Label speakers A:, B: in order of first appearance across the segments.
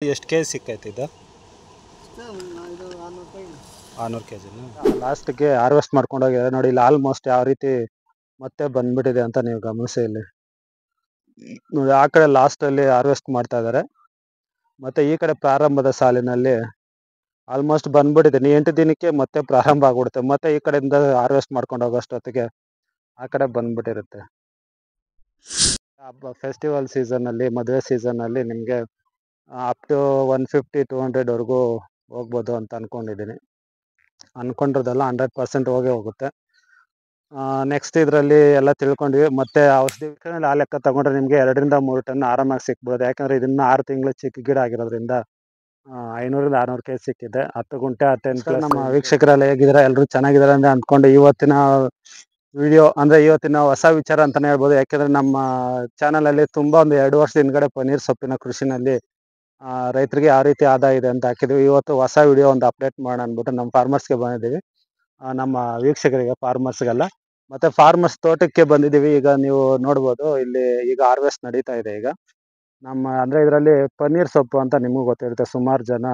A: ಎಷ್ಟು K G ಸಿಕ್ಕೈತೆ ಇದು? 600 K ಜಿನ ಲಾಸ್ಟ್ಗೆ ಹಾರ್ವೆಸ್ಟ್ ಮಾಡ್ಕೊಂಡು ಹೋಗಿದ್ದಾರೆ ನೋಡಿ. ಇಲ್ಲಿ ಆಲ್ಮೋಸ್ಟ್ ಯಾವ ರೀತಿ ಮತ್ತೆ ಬಂದ್ಬಿಟ್ಟಿದೆ ಅಂತ ನೀವು ಗಮನಿಸಿ. ಇಲ್ಲಿ ನೋಡಿ, ಆ ಕಡೆ ಲಾಸ್ಟ್ ಅಲ್ಲಿ ಹಾರ್ವೆಸ್ಟ್ ಮಾಡ್ತಾ ಇದ್ದಾರೆ, ಮತ್ತೆ ಈ ಕಡೆ ಪ್ರಾರಂಭದ ಸಾಲಿನಲ್ಲಿ ಆಲ್ಮೋಸ್ಟ್ ಬಂದ್ಬಿಟ್ಟಿದೆ. 8 ದಿನಕ್ಕೆ ಮತ್ತೆ ಪ್ರಾರಂಭ ಆಗ್ಬಿಡುತ್ತೆ. ಮತ್ತೆ ಈ ಕಡೆಯಿಂದ ಹಾರ್ವೆಸ್ಟ್ ಮಾಡ್ಕೊಂಡು ಹೋಗೋಷ್ಟೊತ್ತಿಗೆ ಆ ಕಡೆ ಬಂದ್ಬಿಟ್ಟಿರುತ್ತೆ. ಹಬ್ಬ ಫೆಸ್ಟಿವಲ್ ಸೀಸನ್ ಅಲ್ಲಿ, ಮದುವೆ ಸೀಸನ್ ಅಲ್ಲಿ ನಿಮಗೆ ಅಪ್ ಟು 150-200 ವರೆಗೂ ಹೋಗ್ಬೋದು ಅಂತ ಅನ್ಕೊಂಡಿದ್ದೀನಿ. ಅನ್ಕೊಂಡಿರೋದಲ್ಲ, 100% ಹೋಗೇ ಹೋಗುತ್ತೆ. ನೆಕ್ಸ್ಟ್ ಇದರಲ್ಲಿ ಎಲ್ಲ ತಿಳ್ಕೊಂಡ್ವಿ. ಮತ್ತೆ ಔಷಧಿ ಆ ಲೆಕ್ಕ ತಗೊಂಡ್ರೆ ನಿಮಗೆ 2-3 ಟನ್ ಆರಾಮಾಗಿ ಸಿಕ್ಬೋದು. ಯಾಕಂದ್ರೆ ಇದನ್ನ 6 ತಿಂಗಳು ಚಿಕ್ಕ ಗಿಡ ಆಗಿರೋದ್ರಿಂದ 500-600 ಕೆ ಜಿ ಸಿಕ್ಕಿದೆ. 10 ಗುಂಟೆ 10 ನಮ್ಮ ವೀಕ್ಷಕರೆಲ್ಲ ಹೇಗಿದ್ದಾರೆ? ಎಲ್ಲರೂ ಚೆನ್ನಾಗಿದ್ದಾರೆ ಅಂತ ಅಂದ್ಕೊಂಡು ಇವತ್ತಿನ ವಿಡಿಯೋ ಅಂದ್ರೆ ಇವತ್ತಿನ ಹೊಸ ವಿಚಾರ ಅಂತಾನೆ ಹೇಳ್ಬೋದು. ಯಾಕೆಂದ್ರೆ ನಮ್ಮ ಚಾನಲ್ ಅಲ್ಲಿ ತುಂಬಾ ಒಂದು 2 ವರ್ಷದ ಹಿಂದ್ಗಡೆ ಪನ್ನೀರ್ ಸೊಪ್ಪಿನ ಕೃಷಿನಲ್ಲಿ ರೈತರಿಗೆ ಯಾವ ರೀತಿ ಆದಾಯ ಇದೆ ಅಂತ ಹಾಕಿದ್ವಿ. ಇವತ್ತು ಹೊಸ ವಿಡಿಯೋ ಒಂದು ಅಪ್ಡೇಟ್ ಮಾಡೋಣ ಅಂದ್ಬಿಟ್ಟು ನಮ್ಮ ಫಾರ್ಮರ್ಸ್ಗೆ ಬಂದಿದ್ದೀವಿ. ನಮ್ಮ ವೀಕ್ಷಕರಿಗೆ, ಫಾರ್ಮರ್ಸ್ಗೆಲ್ಲ, ಮತ್ತೆ ಫಾರ್ಮರ್ಸ್ ತೋಟಕ್ಕೆ ಬಂದಿದ್ದೀವಿ. ಈಗ ನೀವು ನೋಡ್ಬೋದು, ಇಲ್ಲಿ ಈಗ ಹಾರ್ವೆಸ್ಟ್ ನಡೀತಾ ಇದೆ. ಈಗ ನಮ್ಮ ಅಂದ್ರೆ ಇದರಲ್ಲಿ ಪನ್ನೀರ್ ಸೊಪ್ಪು ಅಂತ ನಿಮಗೂ ಗೊತ್ತಿರುತ್ತೆ. ಸುಮಾರು ಜನ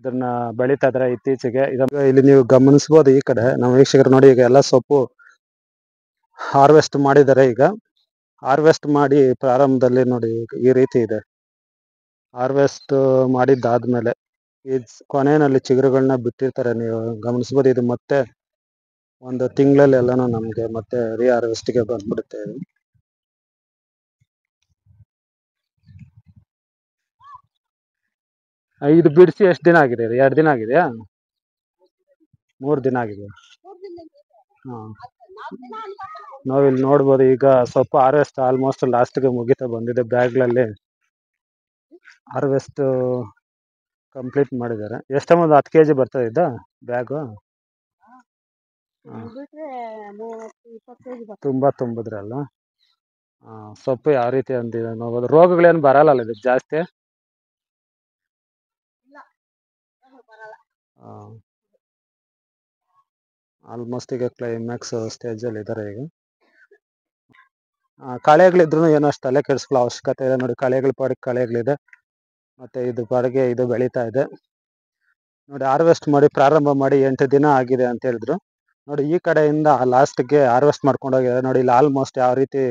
A: ಇದನ್ನ ಬೆಳೀತಾ ಇದ್ದಾರೆ ಇತ್ತೀಚೆಗೆ. ಇಲ್ಲಿ ನೀವು ಗಮನಿಸ್ಬೋದು, ಈ ಕಡೆ ನಮ್ಮ ವೀಕ್ಷಕರು ನೋಡಿ, ಈಗ ಎಲ್ಲ ಸೊಪ್ಪು ಹಾರ್ವೆಸ್ಟ್ ಮಾಡಿದ್ದಾರೆ. ಈಗ ಹಾರ್ವೆಸ್ಟ್ ಮಾಡಿ ಪ್ರಾರಂಭದಲ್ಲಿ ನೋಡಿ ಈ ರೀತಿ ಇದೆ. ಹಾರ್ವೆಸ್ಟ್ ಮಾಡಿದ್ದಾದ್ಮೇಲೆ ಈ ಕೊನೆಯಲ್ಲಿ ಚಿಗುರುಗಳನ್ನ ಬಿಟ್ಟಿರ್ತಾರೆ, ನೀವು ಗಮನಿಸ್ಬೋದು. ಇದು ಮತ್ತೆ ಒಂದು ತಿಂಗಳಲ್ಲಿ ಎಲ್ಲಾನು ನಮ್ಗೆ ಮತ್ತೆ ಹಾರ್ವೆಸ್ಟ್ಗೆ ಬಂದ್ಬಿಡುತ್ತೆ. ಇದು ಬಿಡಿಸಿ ಎಷ್ಟು ದಿನ ಆಗಿದೆ? 2 ದಿನ ಆಗಿದೆಯಾ? 3 ದಿನ ಆಗಿದೆ. ನಾವಿಲ್ಲಿ ನೋಡ್ಬೋದು, ಈಗ ಸೊಪ್ಪು ಹಾರ್ವೆಸ್ಟ್ ಆಲ್ಮೋಸ್ಟ್ ಲಾಸ್ಟ್ಗೆ ಮುಗಿತಾ ಬಂದಿದೆ. ಬ್ಯಾಗ್ಗಳಲ್ಲಿ ಹಾರ್ವೆಸ್ಟ್ ಕಂಪ್ಲೀಟ್ ಮಾಡಿದ್ದಾರೆ. ಎಷ್ಟೊಂದು 10 kg ಬರ್ತದೆ ಇದ್ದ ಬ್ಯಾಗು? ತುಂಬಾ ತುಂಬಿದ್ರಲ್ಲ. ಸೊಪ್ಪು ಯಾವ ರೀತಿ ಅಂದಿದೆ ನೋಡ್ಬೋದು. ರೋಗಗಳೇನು ಬರಲ್ಲ ಇದಕ್ಕೆ ಜಾಸ್ತಿ? ಆಲ್ಮೋಸ್ಟ್ ಈಗ ಕ್ಲೈಮ್ಯಾಕ್ಸ್ ಸ್ಟೇಜಲ್ಲಿ ಇದ್ದಾರೆ. ಈಗ ಕಳೆಗಳಿದ್ರು ಏನು ಅಷ್ಟು ತಲೆ ಕೆಡಿಸ್ಕೊಳ್ಳೋ ಅವಶ್ಯಕತೆ ಇದೆ. ನೋಡಿ, ಕಳೆಗಳ ಪಾಡಿಗೆ ಕಳೆಗಳಿದೆ, ಮತ್ತೆ ಇದು ಪಾಡಿಗೆ ಇದು ಬೆಳೀತಾ ಇದೆ. ನೋಡಿ, ಹಾರ್ವೆಸ್ಟ್ ಮಾಡಿ ಪ್ರಾರಂಭ ಮಾಡಿ 8 ದಿನ ಆಗಿದೆ ಅಂತ ಹೇಳಿದ್ರು. ನೋಡಿ, ಈ ಕಡೆಯಿಂದ ಲಾಸ್ಟ್ಗೆ ಹಾರ್ವೆಸ್ಟ್ ಮಾಡ್ಕೊಂಡು ಹೋಗಿದ್ದಾರೆ. ನೋಡಿ, ಇಲ್ಲಿ ಆಲ್ಮೋಸ್ಟ್ ಯಾವ ರೀತಿ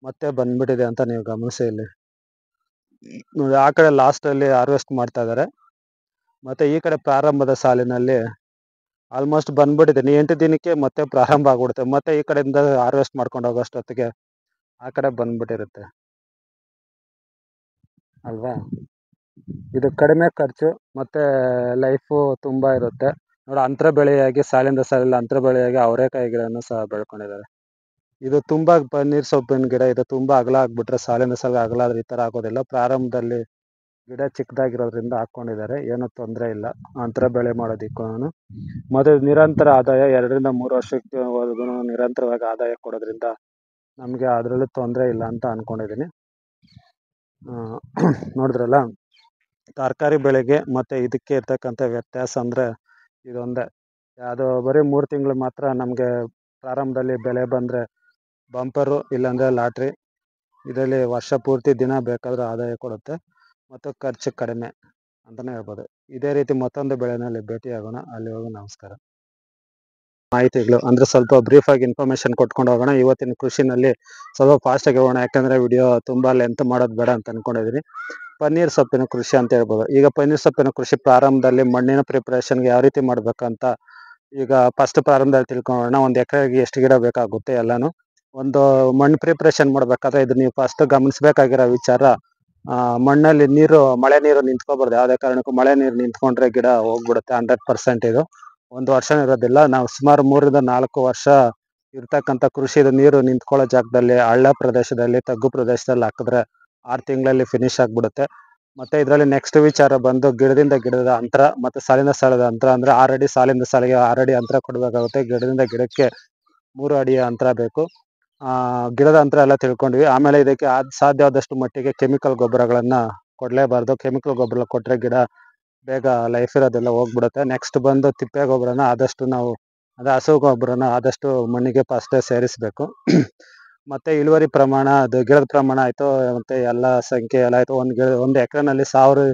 A: ಮತ್ತೆ ಬಂದ್ಬಿಟ್ಟಿದೆ ಅಂತ ನೀವು ಗಮನಿಸಿ. ಇಲ್ಲಿ ನೋಡಿ, ಆ ಕಡೆ ಲಾಸ್ಟ್ ಅಲ್ಲಿ ಹಾರ್ವೆಸ್ಟ್ ಮಾಡ್ತಾ ಇದ್ದಾರೆ, ಮತ್ತೆ ಈ ಕಡೆ ಪ್ರಾರಂಭದ ಸಾಲಿನಲ್ಲಿ ಆಲ್ಮೋಸ್ಟ್ ಬಂದ್ಬಿಟ್ಟಿದೆ. 8 ದಿನಕ್ಕೆ ಮತ್ತೆ ಪ್ರಾರಂಭ ಆಗ್ಬಿಡುತ್ತೆ. ಮತ್ತೆ ಈ ಕಡೆಯಿಂದ ಹಾರ್ವೆಸ್ಟ್ ಮಾಡ್ಕೊಂಡು ಹೋಗೋಷ್ಟೊತ್ತಿಗೆ ಆ ಕಡೆ ಬಂದ್ಬಿಟ್ಟಿರುತ್ತೆ ಅಲ್ವಾ. ಇದು ಕಡಿಮೆ ಖರ್ಚು ಮತ್ತೆ ಲೈಫು ತುಂಬಾ ಇರುತ್ತೆ. ನೋಡಿ, ಅಂತರ ಬೆಳೆಯಾಗಿ ಸಾಲಿಂದ ಸಾಲಿಲ್ಲ ಅಂತರ ಬೆಳೆಯಾಗಿ ಅವರೆಕಾಯಿ ಗಿಡವನ್ನು ಸಹ ಬೆಳ್ಕೊಂಡಿದ್ದಾರೆ. ಇದು ತುಂಬಾ ಪನ್ನೀರ್ ಸೊಪ್ಪಿನ ಗಿಡ. ಇದು ತುಂಬಾ ಅಗಲ ಆಗ್ಬಿಟ್ರೆ ಸಾಲಿಂದ ಸಾಲ ಅಗಲ ಆದ್ರೆ ಈ ತರ ಆಗೋದಿಲ್ಲ. ಪ್ರಾರಂಭದಲ್ಲಿ ಗಿಡ ಚಿಕ್ಕದಾಗಿರೋದ್ರಿಂದ ಹಾಕೊಂಡಿದ್ದಾರೆ, ಏನು ತೊಂದರೆ ಇಲ್ಲ ಅಂತರ ಬೆಳೆ ಮಾಡೋದಿಕ್ಕೂ. ಮತ್ತೆ ನಿರಂತರ ಆದಾಯ 2-3 ವರ್ಷಕ್ಕೆ ನಿರಂತರವಾಗಿ ಆದಾಯ ಕೊಡೋದ್ರಿಂದ ನಮಗೆ ಅದರಲ್ಲೂ ತೊಂದರೆ ಇಲ್ಲ ಅಂತ ಅನ್ಕೊಂಡಿದ್ದೀನಿ. ನೋಡಿದ್ರಲ್ಲ, ತರಕಾರಿ ಬೆಳೆಗೆ ಮತ್ತೆ ಇದಕ್ಕೆ ಇರ್ತಕ್ಕಂಥ ವ್ಯತ್ಯಾಸ ಅಂದರೆ ಇದೊಂದೇ. ಅದು ಬರೀ 3 ತಿಂಗಳು ಮಾತ್ರ ನಮಗೆ ಪ್ರಾರಂಭದಲ್ಲಿ ಬೆಲೆ ಬಂದರೆ ಬಂಪರು, ಇಲ್ಲಾಂದರೆ ಲಾಟ್ರಿ. ಇದರಲ್ಲಿ ವರ್ಷ ಪೂರ್ತಿ ದಿನ ಬೇಕಾದರೂ ಆದಾಯ ಕೊಡುತ್ತೆ ಮತ್ತು ಖರ್ಚು ಕಡಿಮೆ ಅಂತಲೇ ಹೇಳ್ಬೋದು. ಇದೇ ರೀತಿ ಮತ್ತೊಂದು ಬೆಳೆನಲ್ಲಿ ಭೇಟಿಯಾಗೋಣ. ಅಲ್ಲಿವರೆಗೂ ನಮಸ್ಕಾರ. ಮಾಹಿತಿಗಳು ಅಂದರೆ ಸ್ವಲ್ಪ ಬ್ರೀಫಾಗಿ ಇನ್ಫಾರ್ಮೇಷನ್ ಕೊಟ್ಕೊಂಡು ಹೋಗೋಣ. ಇವತ್ತಿನ ಕೃಷಿನಲ್ಲಿ ಸ್ವಲ್ಪ ಫಾಸ್ಟಾಗಿ ಹೋಗೋಣ, ಯಾಕಂದರೆ ವಿಡಿಯೋ ತುಂಬ ಲೆಂತ್ ಮಾಡೋದು ಬೇಡ ಅಂತ ಅಂದ್ಕೊಂಡಿದ್ದೀನಿ. ಪನ್ನೀರ್ ಸೊಪ್ಪಿನ ಕೃಷಿ ಅಂತ ಹೇಳ್ಬೋದು. ಈಗ ಪನ್ನೀರ್ ಸೊಪ್ಪಿನ ಕೃಷಿ ಪ್ರಾರಂಭದಲ್ಲಿ ಮಣ್ಣಿನ ಪ್ರಿಪ್ರೇಷನ್ಗೆ ಯಾವ ರೀತಿ ಮಾಡಬೇಕಂತ ಈಗ ಫಸ್ಟ್ ಪ್ರಾರಂಭದಲ್ಲಿ ತಿಳ್ಕೊಳ್ಳೋಣ. 1 ಎಕರೆಗೆ ಎಷ್ಟು ಗಿಡ ಬೇಕಾಗುತ್ತೆ ಎಲ್ಲಾನು. ಒಂದು ಮಣ್ಣು ಪ್ರಿಪ್ರೇಷನ್ ಮಾಡಬೇಕಾದ್ರೆ ಇದು ನೀವು ಫಸ್ಟ್ ಗಮನಿಸಬೇಕಾಗಿರೋ ವಿಚಾರ, ಮಣ್ಣಲ್ಲಿ ನೀರು, ಮಳೆ ನೀರು ನಿಂತ್ಕೋಬಾರ್ದು. ಯಾವುದೇ ಕಾರಣಕ್ಕೂ ಮಳೆ ನೀರು ನಿಂತ್ಕೊಂಡ್ರೆ ಗಿಡ ಹೋಗ್ಬಿಡುತ್ತೆ 100%. ಇದು 1 ವರ್ಷ ಇರೋದಿಲ್ಲ. ನಾವು ಸುಮಾರು 3-4 ವರ್ಷ ಇರ್ತಕ್ಕಂಥ ಕೃಷಿ. ಇದು ನೀರು ನಿಂತ್ಕೊಳ್ಳೋ ಜಾಗದಲ್ಲಿ, ಹಳ್ಳ ಪ್ರದೇಶದಲ್ಲಿ, ತಗ್ಗು ಪ್ರದೇಶದಲ್ಲಿ ಹಾಕಿದ್ರೆ 6 ತಿಂಗಳಲ್ಲಿ ಫಿನಿಶ್ ಆಗಿಬಿಡುತ್ತೆ. ಮತ್ತೆ ಇದರಲ್ಲಿ ನೆಕ್ಸ್ಟ್ ವಿಚಾರ ಬಂದು ಗಿಡದಿಂದ ಗಿಡದ ಅಂತರ ಮತ್ತು ಸಾಲಿನ ಸಾಲದ ಅಂತರ. ಅಂದರೆ 6 ಅಡಿ ಸಾಲಿಂದ ಸಾಲಿಗೆ 6 ಅಡಿ ಅಂತರ ಕೊಡಬೇಕಾಗುತ್ತೆ. ಗಿಡದಿಂದ ಗಿಡಕ್ಕೆ 3 ಅಡಿಯ ಅಂತರ ಬೇಕು. ಗಿಡದ ಅಂತರ ಎಲ್ಲ ತಿಳ್ಕೊಂಡ್ವಿ. ಆಮೇಲೆ ಇದಕ್ಕೆ ಸಾಧ್ಯವಾದಷ್ಟು ಮಟ್ಟಿಗೆ ಕೆಮಿಕಲ್ ಗೊಬ್ಬರಗಳನ್ನು ಕೊಡಲೇಬಾರ್ದು. ಕೆಮಿಕಲ್ ಗೊಬ್ಬರ ಕೊಟ್ಟರೆ ಗಿಡ ಬೇಗ ಲೈಫ್ ಇರೋದೆಲ್ಲ ಹೋಗ್ಬಿಡುತ್ತೆ. ನೆಕ್ಸ್ಟ್ ಬಂದು ತಿಪ್ಪೆ ಗೊಬ್ಬರನ ಆದಷ್ಟು ನಾವು, ಅದೇ ಹಸು ಗೊಬ್ಬರನ ಆದಷ್ಟು ಮಣ್ಣಿಗೆ ಫಸ್ಟೇ ಸೇರಿಸಬೇಕು. ಮತ್ತು ಇಳುವರಿ ಪ್ರಮಾಣ, ಅದು ಗಿಡದ ಪ್ರಮಾಣ ಆಯಿತು, ಮತ್ತು ಎಲ್ಲ ಸಂಖ್ಯೆ ಎಲ್ಲ ಆಯಿತು. ಒಂದು ಎಕರೆನಲ್ಲಿ 1000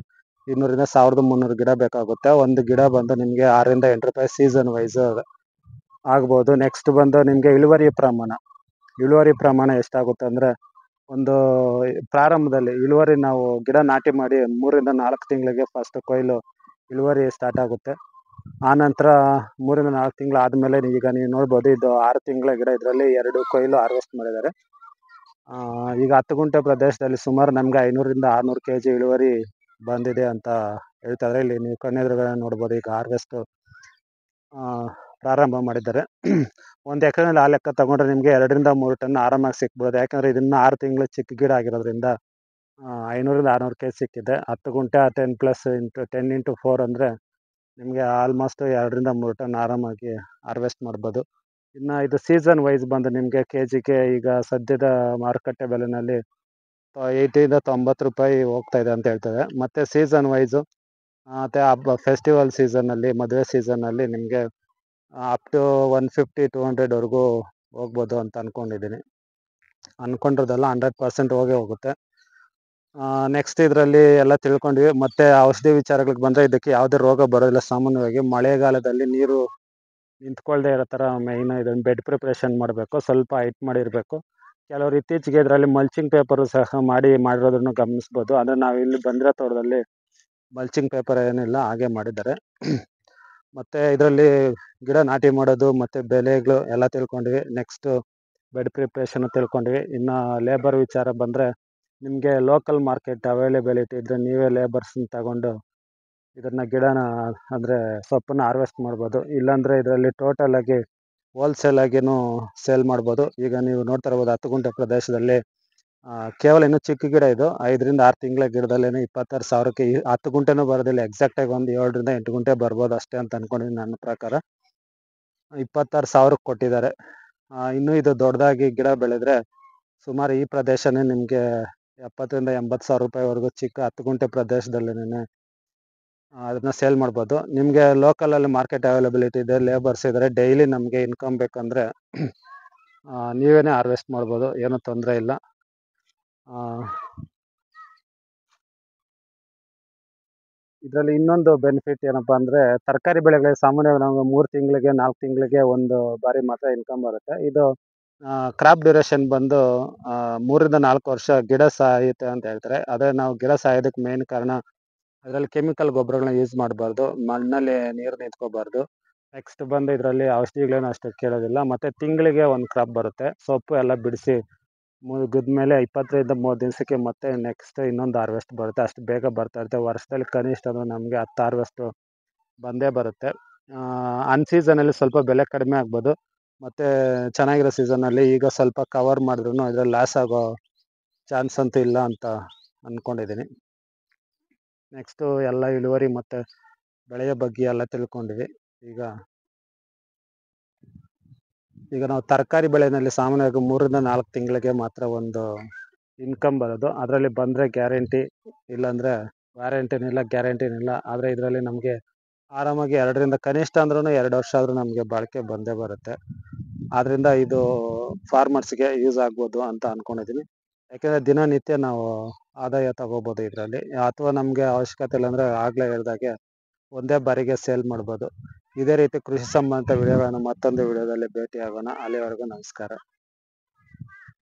A: 200ರಿಂದ 1300 ಗಿಡ ಬೇಕಾಗುತ್ತೆ. ಒಂದು ಗಿಡ ಬಂದು ನಿಮಗೆ 6ರಿಂದ 8 ರೂಪಾಯಿ ಸೀಸನ್ ವೈಸ್ ಆಗ್ಬೋದು. ನೆಕ್ಸ್ಟ್ ಬಂದು ನಿಮಗೆ ಇಳುವರಿ ಪ್ರಮಾಣ ಎಷ್ಟಾಗುತ್ತೆ ಅಂದರೆ, ಒಂದು ಪ್ರಾರಂಭದಲ್ಲಿ ಇಳುವರಿ ನಾವು ಗಿಡ ನಾಟಿ ಮಾಡಿ 3ರಿಂದ 4 ತಿಂಗಳಿಗೆ ಫಸ್ಟ್ ಕೊಯ್ಲು ಇಳುವರಿ ಸ್ಟಾರ್ಟ್ ಆಗುತ್ತೆ. ಆನಂತರ 3ರಿಂದ 4 ತಿಂಗಳು ಆದಮೇಲೆ ಈಗ ನೀವು ನೋಡ್ಬೋದು, ಇದು 6 ತಿಂಗಳ ಗಿಡ. ಇದರಲ್ಲಿ 2 ಕೊಯ್ಲು ಹಾರ್ವೆಸ್ಟ್ ಮಾಡಿದ್ದಾರೆ. ಈಗ 10 ಗುಂಟೆ ಪ್ರದೇಶದಲ್ಲಿ ಸುಮಾರು ನಮಗೆ 500ರಿಂದ 600 kg ಇಳುವರಿ ಬಂದಿದೆ ಅಂತ ಹೇಳ್ತಾರೆ. ಇಲ್ಲಿ ನೀವು ಕಣ್ಣೆದುರುಗಡೆ ನೋಡ್ಬೋದು, ಈಗ ಹಾರ್ವೆಸ್ಟ್ ಪ್ರಾರಂಭ ಮಾಡಿದ್ದಾರೆ. ಒಂದು ಎಕರೆನಲ್ಲಿ ಆ ಲೆಕ್ಕ ತಗೊಂಡ್ರೆ ನಿಮಗೆ 2ರಿಂದ 3 ಟನ್ ಆರಾಮಾಗಿ ಸಿಕ್ಬೋದು. ಯಾಕಂದರೆ ಇದನ್ನು 6 ತಿಂಗಳು ಚಿಕ್ಕ ಗಿಡ ಆಗಿರೋದ್ರಿಂದ 500ರಿಂದ 600 kg ಸಿಕ್ಕಿದೆ. 10 ಗುಂಟೆ 10 ಪ್ಲಸ್ 10 ಇಂಟು 4 ಅಂದರೆ ನಿಮಗೆ ಆಲ್ಮೋಸ್ಟ್ 2ರಿಂದ 3 ಟನ್ ಆರಾಮಾಗಿ ಹಾರ್ವೆಸ್ಟ್ ಮಾಡ್ಬೋದು. ಇನ್ನು ಇದು ಸೀಸನ್ ವೈಸ್ ಬಂದು ನಿಮಗೆ ಕೆಜಿಗೆ ಈಗ ಸದ್ಯದ ಮಾರುಕಟ್ಟೆ ಬೆಲೆಯಲ್ಲಿ 80ರಿಂದ 90 ರೂಪಾಯಿ ಹೋಗ್ತಾ ಇದೆ ಅಂತ ಹೇಳ್ತದೆ. ಮತ್ತು ಸೀಸನ್ ವೈಸು ಮತ್ತು ಹಬ್ಬ ಫೆಸ್ಟಿವಲ್ ಸೀಸನ್ನಲ್ಲಿ, ಮದುವೆ ಸೀಸನ್ನಲ್ಲಿ ನಿಮಗೆ ಅಪ್ ಟು 150-200ವರೆಗೂ ಹೋಗ್ಬೋದು ಅಂತ ಅಂದ್ಕೊಂಡಿರೋದಲ್ಲ, 100% ಹೋಗುತ್ತೆ. ನೆಕ್ಸ್ಟ್ ಇದರಲ್ಲಿ ಎಲ್ಲ ತಿಳ್ಕೊಂಡ್ವಿ. ಮತ್ತು ಔಷಧಿ ವಿಚಾರಗಳಿಗೆ ಬಂದರೆ ಇದಕ್ಕೆ ಯಾವುದೇ ರೋಗ ಬರೋದಿಲ್ಲ. ಸಾಮಾನ್ಯವಾಗಿ ಮಳೆಗಾಲದಲ್ಲಿ ನೀರು ನಿಂತ್ಕೊಳ್ದೇ ಇರೋ ಥರ ಮೇಯ್ನ್ ಇದನ್ನು ಬೆಡ್ ಪ್ರಿಪ್ರೇಷನ್ ಮಾಡಬೇಕು. ಸ್ವಲ್ಪ ಹೈಟ್ ಮಾಡಿರಬೇಕು. ಕೆಲವರು ಇತ್ತೀಚೆಗೆ ಇದರಲ್ಲಿ ಮಲ್ಚಿಂಗ್ ಪೇಪರು ಸಹ ಮಾಡಿರೋದನ್ನು ಗಮನಿಸ್ಬೋದು. ಅಂದರೆ ನಾವು ಇಲ್ಲಿ ಬಂದಿರೋ ತೋಟದಲ್ಲಿ ಮಲ್ಚಿಂಗ್ ಪೇಪರ್ ಏನಿಲ್ಲ, ಹಾಗೆ ಮಾಡಿದ್ದಾರೆ. ಮತ್ತು ಇದರಲ್ಲಿ ಗಿಡ ನಾಟಿ ಮಾಡೋದು ಮತ್ತು ಬೆಲೆಗಳು ಎಲ್ಲ ತಿಳ್ಕೊಂಡ್ವಿ. ನೆಕ್ಸ್ಟು ಬೆಡ್ ಪ್ರಿಪ್ರೇಷನ್ನು ತಿಳ್ಕೊಂಡ್ವಿ. ಇನ್ನು ಲೇಬರ್ ವಿಚಾರ ಬಂದರೆ, ನಿಮಗೆ ಲೋಕಲ್ ಮಾರ್ಕೆಟ್ ಅವೈಲೇಬಿಲಿಟಿ ಇದ್ದರೆ ನೀವೇ ಲೇಬರ್ಸ್ನ ತಗೊಂಡು ಇದನ್ನು ಗಿಡನ ಅಂದರೆ ಸೊಪ್ಪನ್ನು ಹಾರ್ವೆಸ್ಟ್ ಮಾಡ್ಬೋದು. ಇಲ್ಲಾಂದರೆ ಇದರಲ್ಲಿ ಟೋಟಲಾಗಿ ಹೋಲ್ಸೇಲಾಗಿಯೂ ಸೇಲ್ ಮಾಡ್ಬೋದು. ಈಗ ನೀವು ನೋಡ್ತಾ ಇರ್ಬೋದು, 10 ಗುಂಟೆ ಪ್ರದೇಶದಲ್ಲಿ ಕೇವಲ ಇನ್ನೂ ಚಿಕ್ಕ ಗಿಡ ಇದು. 5ರಿಂದ 6 ತಿಂಗಳ ಗಿಡದಲ್ಲೇ 26,000ಕ್ಕೆ 10 ಗುಂಟೆನೂ ಬರೋದಿಲ್ಲ. ಎಕ್ಸಾಕ್ಟಾಗಿ ಒಂದು 7ರಿಂದ 8 ಗುಂಟೆ ಬರ್ಬೋದು ಅಷ್ಟೇ ಅಂತ ಅಂದ್ಕೊಂಡಿದ್ದೀನಿ. ನನ್ನ ಪ್ರಕಾರ 26,000ಕ್ಕೆ ಕೊಟ್ಟಿದ್ದಾರೆ. ಇನ್ನೂ ಇದು ದೊಡ್ಡದಾಗಿ ಗಿಡ ಬೆಳೆದ್ರೆ ಸುಮಾರು ಈ ಪ್ರದೇಶನೇ ನಿಮಗೆ 70ರಿಂದ 80,000 ರೂಪಾಯಿವರೆಗೂ ಚಿಕ್ಕ 10 ಗುಂಟೆ ಪ್ರದೇಶದಲ್ಲೇ ಅದನ್ನು ಸೇಲ್ ಮಾಡ್ಬೋದು. ನಿಮಗೆ ಲೋಕಲಲ್ಲಿ ಮಾರ್ಕೆಟ್ ಅವೈಲಬಿಲಿಟಿ ಇದೆ, ಲೇಬರ್ಸ್ ಇದ್ದಾರೆ. ಡೈಲಿ ನಮಗೆ ಇನ್ಕಮ್ ಬೇಕಂದರೆ ನೀವೇ ಹಾರ್ವೆಸ್ಟ್ ಮಾಡ್ಬೋದು, ಏನೂ ತೊಂದರೆ ಇಲ್ಲ. ಇದರಲ್ಲಿ ಇನ್ನೊಂದು ಬೆನಿಫಿಟ್ ಏನಪ್ಪ ಅಂದರೆ, ತರಕಾರಿ ಬೆಳೆಗಳಿಗೆ ಸಾಮಾನ್ಯವಾಗಿ ನಾವು 3 ತಿಂಗಳಿಗೆ 4 ತಿಂಗಳಿಗೆ ಒಂದು ಬಾರಿ ಮಾತ್ರ ಇನ್ಕಮ್ ಬರುತ್ತೆ. ಇದು ಕ್ರಾಪ್ ಡ್ಯೂರೇಷನ್ ಬಂದು 3ರಿಂದ 4 ವರ್ಷ ಗಿಡ ಸಾಯುತ್ತೆ ಅಂತ ಹೇಳ್ತಾರೆ. ಅದೇ ನಾವು ಗಿಡ ಸಾಯೋದಕ್ಕೆ ಮೇನ್ ಕಾರಣ, ಅದರಲ್ಲಿ ಕೆಮಿಕಲ್ ಗೊಬ್ಬರಗಳನ್ನ ಯೂಸ್ ಮಾಡಬಾರ್ದು, ಮಣ್ಣಲ್ಲಿ ನೀರು ನಿಂತ್ಕೋಬಾರ್ದು. ನೆಕ್ಸ್ಟ್ ಬಂದು ಇದರಲ್ಲಿ ಔಷಧಿಗಳೇನು ಅಷ್ಟು ಕೇಳೋದಿಲ್ಲ. ಮತ್ತು ತಿಂಗಳಿಗೆ ಒಂದು ಕ್ರಾಪ್ ಬರುತ್ತೆ. ಸೊಪ್ಪು ಎಲ್ಲ ಬಿಡಿಸಿ ಮುಗಿದ್ಮೇಲೆ 20ರಿಂದ 30 ದಿವಸಕ್ಕೆ ಮತ್ತೆ ನೆಕ್ಸ್ಟ್ ಇನ್ನೊಂದು ಹಾರ್ವೆಸ್ಟ್ ಬರುತ್ತೆ. ಅಷ್ಟು ಬೇಗ ಬರ್ತಾ ಇರುತ್ತೆ. ವರ್ಷದಲ್ಲಿ ಕನಿಷ್ಠ ಅಂದರೆ ನಮಗೆ 10 ಹಾರ್ವೆಸ್ಟು ಬಂದೇ ಬರುತ್ತೆ. ಅನ್ಸೀಸನಲ್ಲಿ ಸ್ವಲ್ಪ ಬೆಲೆ ಕಡಿಮೆ ಆಗ್ಬೋದು. ಮತ್ತು ಚೆನ್ನಾಗಿರೋ ಸೀಸನಲ್ಲಿ ಈಗ ಸ್ವಲ್ಪ ಕವರ್ ಮಾಡಿದ್ರೂ ಇದರಲ್ಲಿ ಲಾಸ್ ಆಗೋ ಚಾನ್ಸ್ ಅಂತೂ ಇಲ್ಲ ಅಂತ ಅಂದ್ಕೊಂಡಿದ್ದೀನಿ. ನೆಕ್ಸ್ಟು ಎಲ್ಲ ಇಳುವರಿ ಮತ್ತು ಬೆಳೆಯ ಬಗ್ಗೆ ಎಲ್ಲ ತಿಳ್ಕೊಂಡ್ವಿ. ಈಗ ನಾವು ತರಕಾರಿ ಬೆಳೆಯಲ್ಲಿ ಸಾಮಾನ್ಯವಾಗಿ 3ರಿಂದ 4 ತಿಂಗಳಿಗೆ ಮಾತ್ರ ಒಂದು ಇನ್ಕಮ್ ಬರೋದು. ಅದರಲ್ಲಿ ಬಂದರೆ ಗ್ಯಾರಂಟಿ, ಇಲ್ಲಾಂದರೆ ವ್ಯಾರಂಟಿನಿಲ್ಲ, ಗ್ಯಾರಂಟಿನಿಲ್ಲ. ಆದರೆ ಇದರಲ್ಲಿ ನಮಗೆ ಆರಾಮಾಗಿ 2ರಿಂದ ಕನಿಷ್ಠ ಅಂದ್ರೂ 2 ವರ್ಷ ಆದರೂ ನಮಗೆ ಬಾಳಿಕೆ ಬಂದೇ ಬರುತ್ತೆ. ಆದ್ದರಿಂದ ಇದು ಫಾರ್ಮರ್ಸ್ಗೆ ಯೂಸ್ ಆಗ್ಬೋದು ಅಂತ ಅಂದ್ಕೊಂಡಿದ್ದೀನಿ. ಯಾಕೆಂದರೆ ದಿನನಿತ್ಯ ನಾವು ಆದಾಯ ತಗೋಬೋದು ಇದರಲ್ಲಿ. ಅಥವಾ ನಮಗೆ ಅವಶ್ಯಕತೆ ಇಲ್ಲಾಂದರೆ ಆಗಲೇ ಹೇಳ್ದಾಗೆ ಒಂದೇ ಬಾರಿಗೆ ಸೇಲ್ ಮಾಡ್ಬೋದು. ಇದೇ ರೀತಿ ಕೃಷಿ ಸಂಬಂಧಿತ ವಿಡಿಯೋಗಳನ್ನು ಮತ್ತೊಂದು ವಿಡಿಯೋದಲ್ಲಿ ಭೇಟಿಯಾಗೋಣ. ಅಲ್ಲಿವರೆಗೂ ನಮಸ್ಕಾರ.